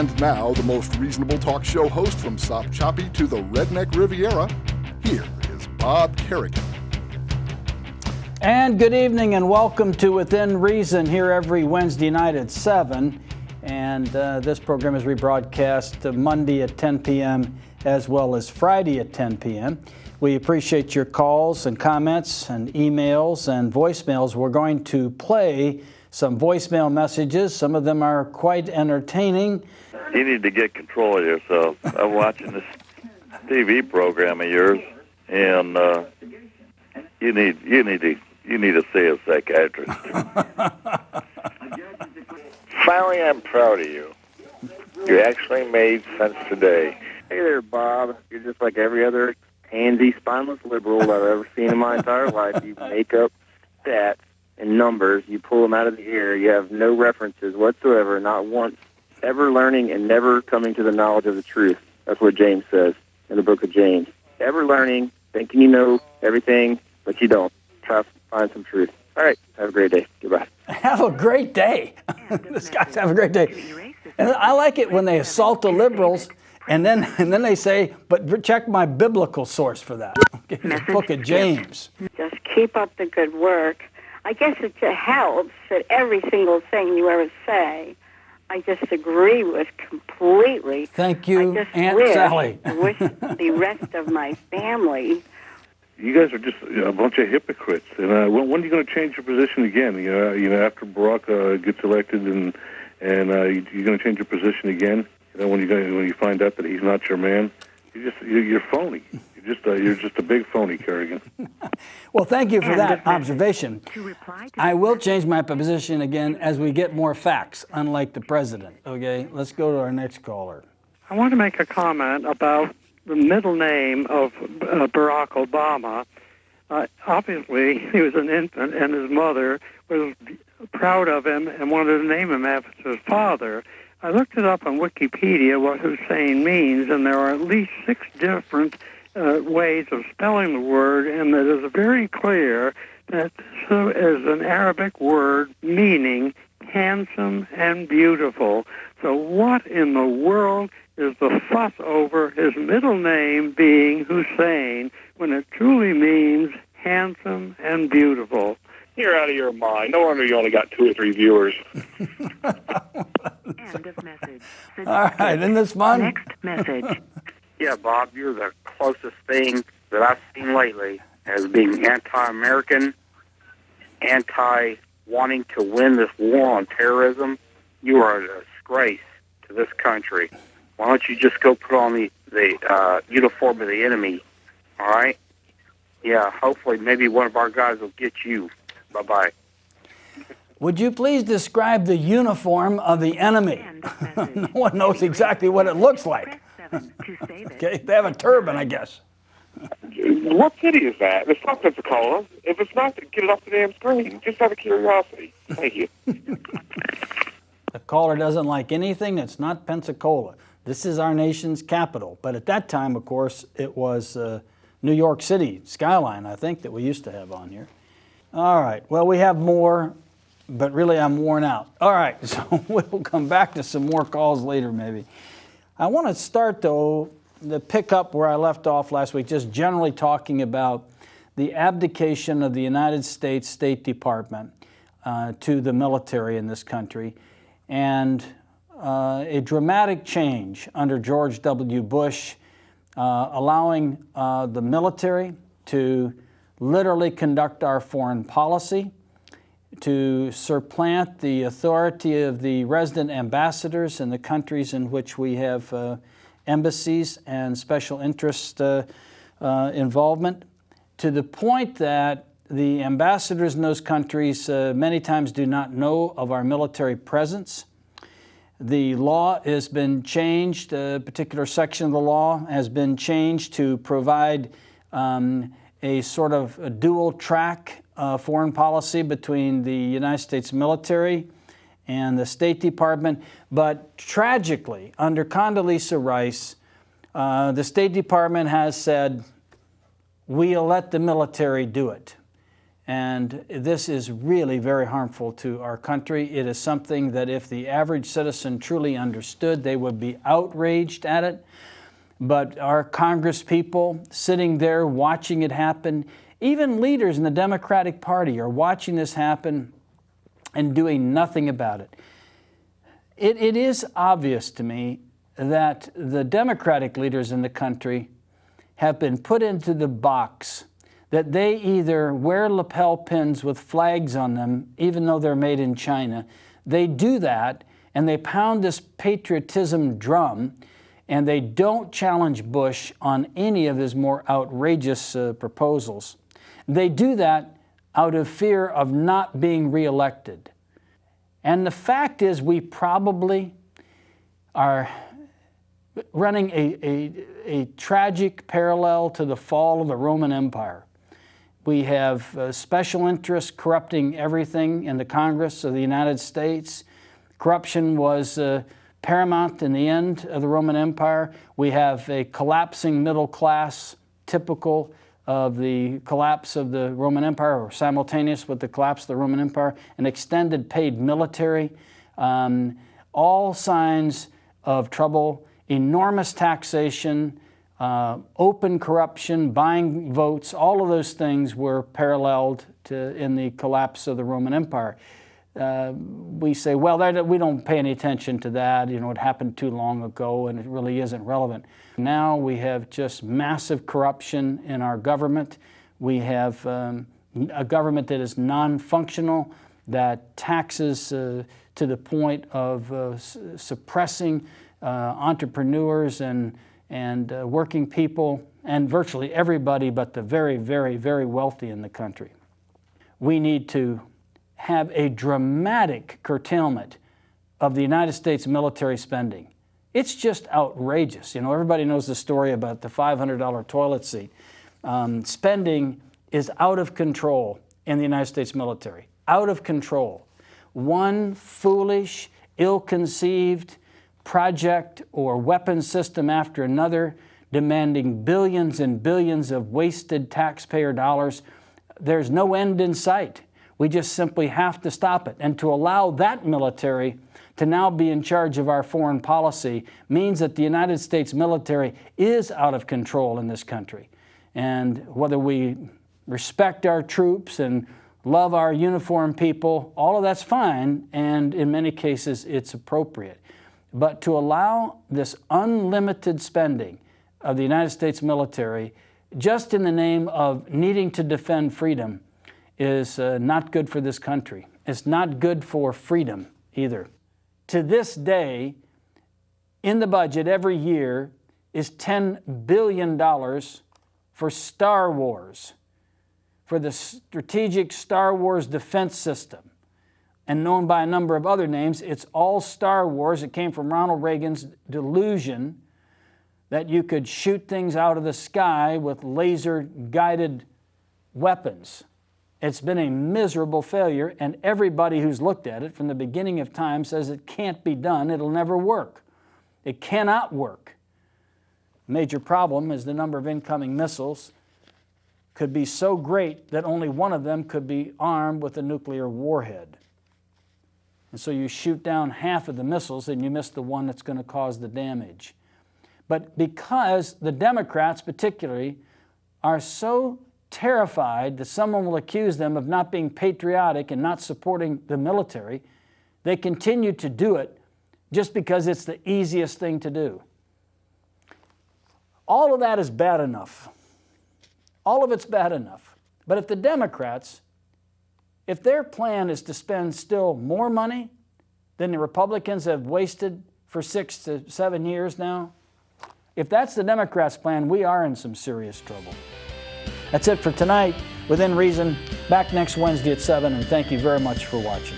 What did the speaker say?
And now, the most reasonable talk show host from Sop Choppy to the Redneck Riviera, here is Bob Kerrigan. And good evening and welcome to Within Reason, here every Wednesday night at 7. And this program is rebroadcast Monday at 10 p.m. as well as Friday at 10 p.m. We appreciate your calls and comments and emails and voicemails. We're going to play some voicemail messages. Some of them are quite entertaining. You need to get control of yourself. I'm watching this TV program of yours, and you need to see a psychiatrist. Finally, I'm proud of you. You actually made sense today. Hey there, Bob. You're just like every other handy, spineless liberal I've ever seen in my entire life. You make up stats and numbers. You pull them out of the air. You have no references whatsoever, not once, ever learning and never coming to the knowledge of the truth. That's what James says in the book of James. Ever learning, thinking you know everything, but you don't. Try to find some truth. All right. Have a great day. Goodbye. Have a great day. This guy's have a great day. And I like it when they assault the liberals and then they say, but check my biblical source for that. Okay, the book of James. Just keep up the good work. I guess it helps that every single thing you ever say, I just agree with completely. Thank you, Aunt Sally. I wish the rest of my family. You guys are just a bunch of hypocrites. And when are you going to change your position again? You know, after Barack gets elected, and you're going to change your position again. You know, when you find out that he's not your man, you're phony. You're just a big phony, Kerrigan. Well, thank you for that observation. I will change my position again as we get more facts, unlike the president. Okay, let's go to our next caller. I want to make a comment about the middle name of Barack Obama. Obviously, he was an infant, and his mother was proud of him and wanted to name him after his father. I looked it up on Wikipedia, what Hussein means, and there are at least 6 different ways of spelling the word, and it is very clear that so is an Arabic word meaning handsome and beautiful. So what in the world is the fuss over his middle name being Hussein when it truly means handsome and beautiful? You're out of your mind. No wonder you only got 2 or 3 viewers. End of message. All right, isn't this fun? Next message. Yeah, Bob, you're the closest thing that I've seen lately as being anti-American, anti-wanting to win this war on terrorism. You are a disgrace to this country. Why don't you just go put on the uniform of the enemy, all right? Yeah, hopefully maybe one of our guys will get you. Bye-bye. Would you please describe the uniform of the enemy? No one knows exactly what it looks like. Okay, they have a turban, I guess. What city is that? It's not Pensacola. If it's not, get it off the damn screen. Just out of curiosity. Thank you. The caller doesn't like anything that's not Pensacola. This is our nation's capital. But at that time, of course, it was New York City skyline, I think, that we used to have on here. All right. Well, we have more, but really I'm worn out. All right. So we'll come back to some more calls later, maybe. I want to start, though, to pick up where I left off last week, just generally talking about the abdication of the United States State Department to the military in this country, and a dramatic change under George W. Bush, allowing the military to literally conduct our foreign policy, to supplant the authority of the resident ambassadors in the countries in which we have embassies and special interest involvement, to the point that the ambassadors in those countries many times do not know of our military presence. The law has been changed, a particular section of the law has been changed to provide a sort of a dual track foreign policy between the United States military and the State Department. But tragically, under Condoleezza Rice, the State Department has said, we'll let the military do it. And this is really very harmful to our country. It is something that if the average citizen truly understood, they would be outraged at it. But our Congress people sitting there watching it happen, even leaders in the Democratic Party are watching this happen and doing nothing about it. It is obvious to me that the Democratic leaders in the country have been put into the box that they either wear lapel pins with flags on them, even though they're made in China. They do that, and they pound this patriotism drum, and they don't challenge Bush on any of his more outrageous proposals. They do that out of fear of not being reelected. And the fact is, we probably are running a tragic parallel to the fall of the Roman Empire. We have special interests corrupting everything in the Congress of the United States. Corruption was paramount in the end of the Roman Empire. We have a collapsing middle class, typical of the collapse of the Roman Empire, or simultaneous with the collapse of the Roman Empire, an extended paid military, all signs of trouble, enormous taxation, open corruption, buying votes. All of those things were paralleled in the collapse of the Roman Empire. We say, well, we don't pay any attention to that. You know, it happened too long ago, and it really isn't relevant. Now we have just massive corruption in our government. We have a government that is non-functional, that taxes to the point of suppressing entrepreneurs and working people, and virtually everybody but the very, very, very wealthy in the country. We need to have a dramatic curtailment of the United States military spending. It's just outrageous. You know, everybody knows the story about the $500 toilet seat. Spending is out of control in the United States military, out of control. One foolish, ill-conceived project or weapon system after another, demanding billions and billions of wasted taxpayer dollars. There's no end in sight. We just simply have to stop it. And to allow that military to now be in charge of our foreign policy means that the United States military is out of control in this country. And whether we respect our troops and love our uniformed people, all of that's fine, and in many cases it's appropriate. But to allow this unlimited spending of the United States military just in the name of needing to defend freedom is not good for this country. It's not good for freedom either. To this day, in the budget every year is $10 billion for Star Wars, for the strategic Star Wars defense system, and known by a number of other names. It's all Star Wars. It came from Ronald Reagan's delusion that you could shoot things out of the sky with laser-guided weapons. It's been a miserable failure, and everybody who's looked at it from the beginning of time says it can't be done, it'll never work. It cannot work. Major problem is the number of incoming missiles could be so great that only one of them could be armed with a nuclear warhead. And so you shoot down half of the missiles and you miss the one that's going to cause the damage. But because the Democrats particularly are so terrified that someone will accuse them of not being patriotic and not supporting the military, they continue to do it just because it's the easiest thing to do. All of that is bad enough. All of it's bad enough. But if the Democrats, if their plan is to spend still more money than the Republicans have wasted for 6 to 7 years now, if that's the Democrats' plan, we are in some serious trouble. That's it for tonight. Within Reason, back next Wednesday at 7, and thank you very much for watching.